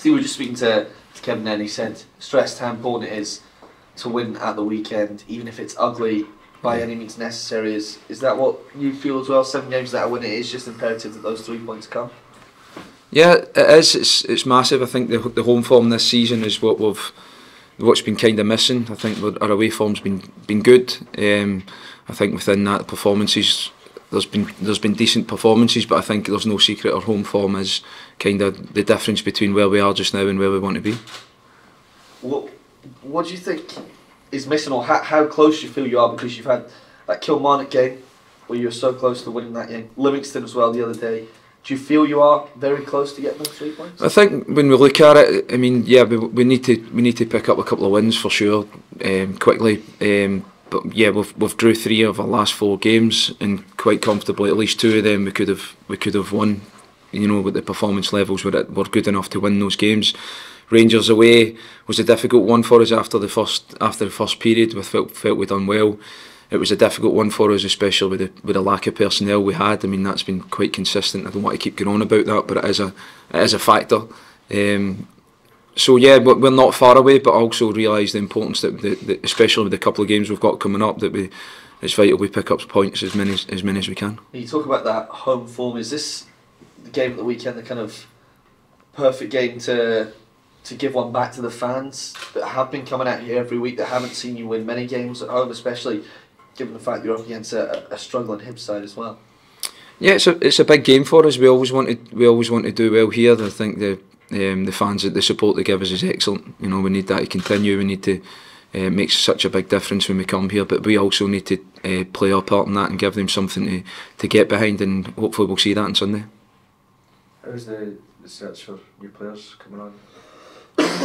we were just speaking to Kevin then, he said, stressed how important it is to win at the weekend, even if it's ugly, by any means necessary. Is that what you feel as well? 7 games without a win, it is just imperative that those 3 points come? Yeah, it is. It's massive. I think the home form this season is what's been kind of missing. I think our away form's been good. I think within that, performances, there's been decent performances, but I think there's no secret our home form is kind of the difference between where we are just now and where we want to be. What do you think is missing, or how close you feel you are? Because you've had that Kilmarnock game where you were so close to winning that game, Livingston as well the other day. Do you feel you are very close to getting those 3 points? I think when we look at it, I mean, yeah, we need to pick up a couple of wins for sure, quickly. But yeah, we've drew 3 of our last 4 games, and quite comfortably, at least 2 of them we could have won. You know, with the performance levels were good enough to win those games. Rangers away was a difficult one for us after the first period. We felt we'd done well. It was a difficult one for us, especially with the lack of personnel we had. I mean, that's been quite consistent. I don't want to keep going on about that, but it is a factor. So yeah, we're not far away, but I also realise the importance that especially with the couple of games we've got coming up, that it's vital we pick up points as many as we can. You talk about that home form. Is this the game at the weekend, the kind of perfect game to give one back to the fans that have been coming out here every week, that haven't seen you win many games at home, especially given the fact you're up against a struggling Hibs side as well? Yeah, it's a big game for us. We always want to do well here. I think the fans, the support they give us is excellent. You know, we need that to continue. We need to make such a big difference when we come here, but we also need to play our part in that and give them something to get behind, and hopefully we'll see that on Sunday. How's the search for new players coming on?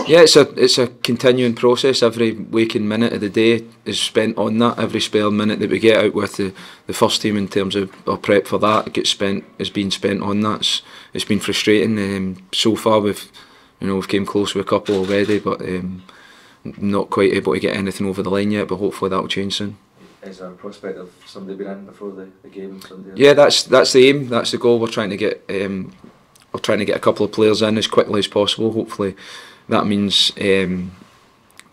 Yeah, it's a continuing process. Every waking minute of the day is spent on that. Every spare minute that we get out with the first team in terms of our prep for that is being spent on that. It's been frustrating. So far we've came close with a couple already, but not quite able to get anything over the line yet. But hopefully that will change soon. Is there a prospect of somebody being in before the game Sunday? Yeah, that's the aim. That's the goal. We're trying to get a couple of players in as quickly as possible. Hopefully that means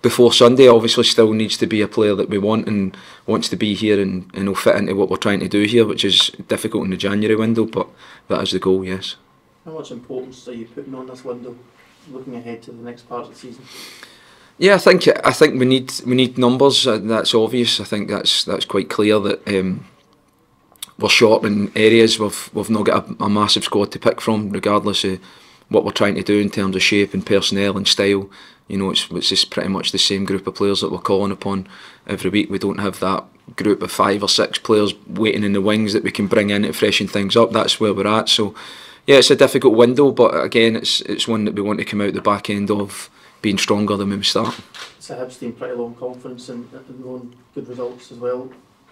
before Sunday. Obviously still needs to be a player that we want and wants to be here and will fit into what we're trying to do here, which is difficult in the January window, but that is the goal, yes. How much importance are you putting on this window, looking ahead to the next part of the season? Yeah, I think we need numbers. That's obvious. I think that's quite clear that we're short in areas. We've not got a massive squad to pick from, regardless of what we're trying to do in terms of shape and personnel and style. You know, it's just pretty much the same group of players that we're calling upon every week. We don't have that group of 5 or 6 players waiting in the wings that we can bring in to freshen things up. That's where we're at. So yeah, it's a difficult window, but again, it's one that we want to come out the back end of being stronger than when we start. It's a Hibs team, pretty low in confidence and known good results as well.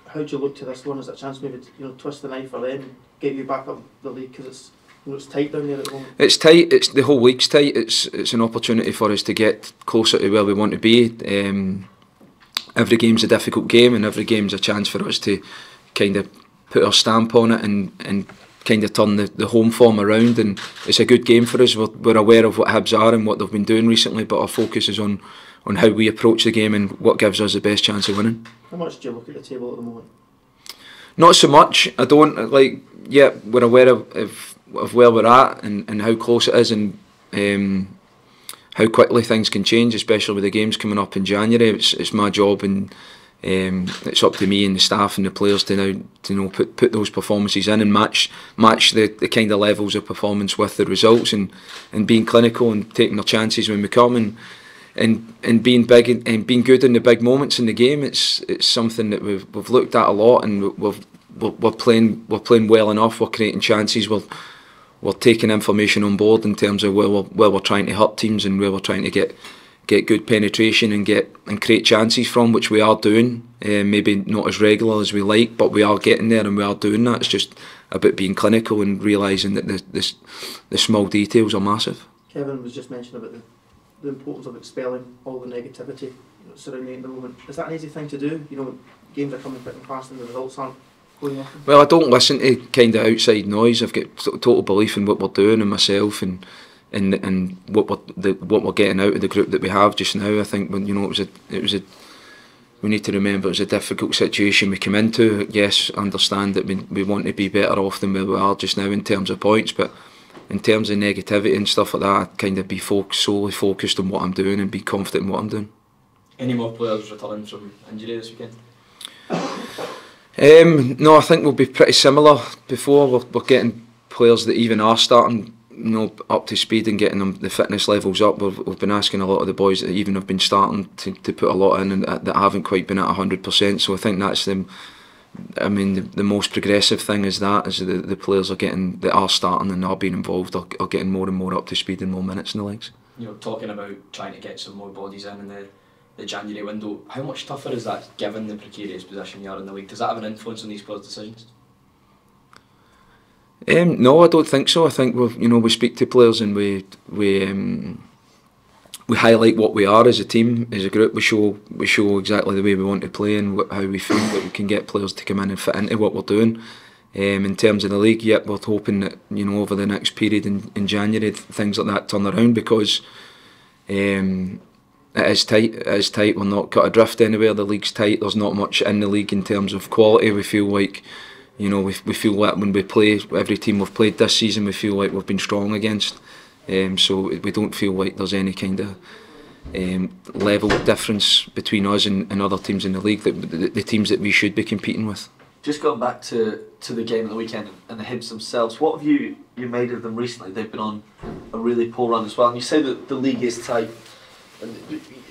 How do you look to this one as a chance maybe to twist the knife for them, get you back up the league, because it's tight down there at the moment? It's tight. It's the whole league's tight. It's an opportunity for us to get closer to where we want to be. Every game's a difficult game, and every game's a chance for us to kind of put our stamp on it and kind of turn the home form around. And it's a good game for us. We're aware of what Hibs are and what they've been doing recently, but our focus is on how we approach the game and what gives us the best chance of winning. How much do you look at the table at the moment? Not so much. I don't like. Yeah, we're aware of where we're at and how close it is, and how quickly things can change, especially with the games coming up in January. It's my job, and it's up to me and the staff and the players to now put those performances in and match the kind of levels of performance with the results, and being clinical and taking our chances when we come, and being big and being good in the big moments in the game. It's something that we've looked at a lot, and we're playing well enough. We're creating chances. We're taking information on board in terms of where we're trying to hurt teams and where we're trying to get good penetration and create chances from, which we are doing. Maybe not as regular as we like, but we are getting there and we are doing that. It's just about being clinical and realising that the small details are massive. Kevin was just mentioning about the importance of expelling all the negativity surrounding at the moment. Is that an easy thing to do? Games are coming quick and fast and the results aren't. Well, I don't listen to kind of outside noise. I've got total belief in what we're doing and myself, and and what we're getting out of the group that we have just now. I think when we need to remember it was a difficult situation we came into. Yes, understand that we want to be better off than where we are just now in terms of points, but in terms of negativity and stuff like that, I'd kind of be solely focused on what I'm doing and be confident in what I'm doing. Any more players returning from injury this weekend? No, I think we'll be pretty similar. Before we're getting players that even are starting, up to speed and getting them the fitness levels up. We've been asking a lot of the boys that even have been starting to put a lot in and that haven't quite been at 100%. So I think that's the most progressive thing is the players that are starting and are being involved are getting more and more up to speed and more minutes in the leagues. Talking about trying to get some more bodies in the January window, how much tougher is that given the precarious position you are in the league? Does that have an influence on these players' decisions? No, I don't think so. I think we speak to players and we highlight what we are as a team, as a group. We show exactly the way we want to play and how we feel that we can get players to come in and fit into what we're doing. In terms of the league, we're hoping that over the next period in January things like that turn around, because it is tight. It is tight. We're not cut adrift anywhere. The league's tight. There's not much in the league in terms of quality. We feel like. We feel like when we play, every team we've played this season, we feel like we've been strong against. So we don't feel like there's any kind of level difference between us and other teams in the league, the teams that we should be competing with. Just going back to the game at the weekend and the Hibs themselves, what have you made of them recently? They've been on a really poor run as well. And you say that the league is tight. And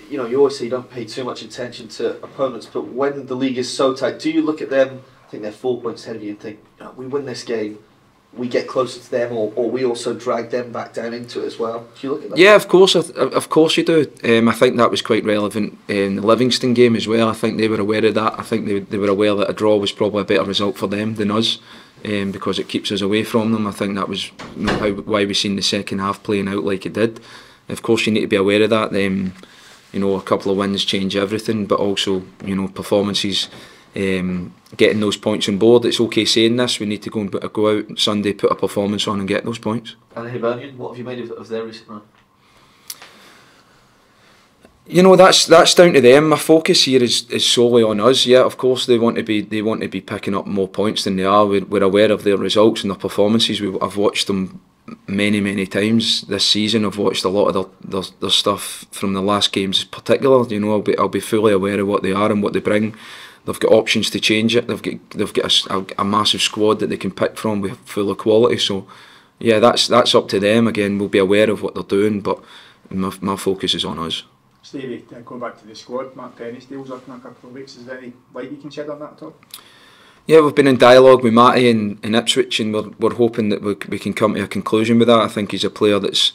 you always say you don't pay too much attention to opponents, but when the league is so tight, do you look at them? I think they're 4 points ahead of you and think, we win this game, we get closer to them, or we also drag them back down into it as well. Do you look at that? Yeah, of course you do. I think that was quite relevant in the Livingston game as well. I think they were aware of that. I think they were aware that a draw was probably a better result for them than us, because it keeps us away from them. I think that was why we seen the second half playing out like it did. Of course you need to be aware of that. A couple of wins change everything, but also performances. Getting those points on board. It's okay saying this. We need to go out Sunday, put a performance on, and get those points. And Hibernian, what have you made of their recent run? That's down to them. My focus here is solely on us. Yeah, of course they want to be picking up more points than they are. We're aware of their results and their performances. I've watched them many times this season. I've watched a lot of their stuff from the last games, in particular. I'll be fully aware of what they are and what they bring. They've got options to change it. They've got a massive squad that they can pick from, with full of quality. So, yeah, that's up to them. Again, we'll be aware of what they're doing, but my focus is on us. Stevie, going back to the squad, Mark Dennis deals up in a couple of weeks. Is there any light you can shed on that at all? Yeah, we've been in dialogue with Matty in Ipswich, and we're hoping that we can come to a conclusion with that. I think he's a player that's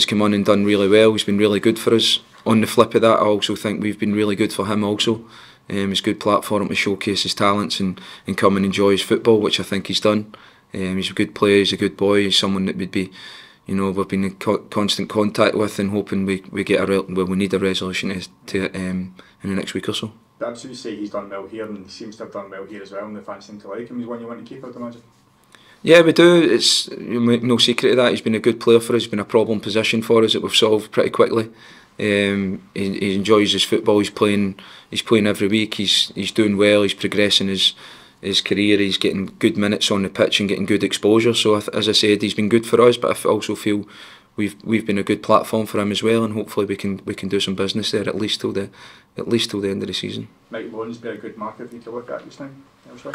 come on and done really well. He's been really good for us. On the flip of that, I also think we've been really good for him also. It's a good platform to showcase his talents and come and enjoy his football, which I think he's done. He's a good player, he's a good boy, he's someone that would be, we've been in constant contact with, and hoping we get we need a resolution to it in the next week or so. That's what you say, he's done well here, and he seems to have done well here as well, and the fans seem to like him. He's one you want to keep, I'd imagine. Yeah, we do. It's no secret of that. He's been a good player for us. He's been a problem position for us that we've solved pretty quickly. He enjoys his football. He's playing every week. He's doing well. He's progressing his career. He's getting good minutes on the pitch and getting good exposure. So as I said, he's been good for us. But I also feel we've been a good platform for him as well. And hopefully we can do some business there at least till the end of the season. Might loans be a good market for you to look at just now elsewhere?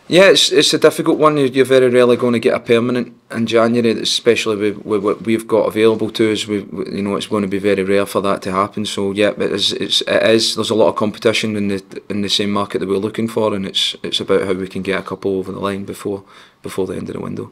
Yeah, it's a difficult one. You're very rarely going to get a permanent in January, especially with what we've got available to us. It's going to be very rare for that to happen. So yeah, it is. There's a lot of competition in the same market that we're looking for, and it's about how we can get a couple over the line before the end of the window.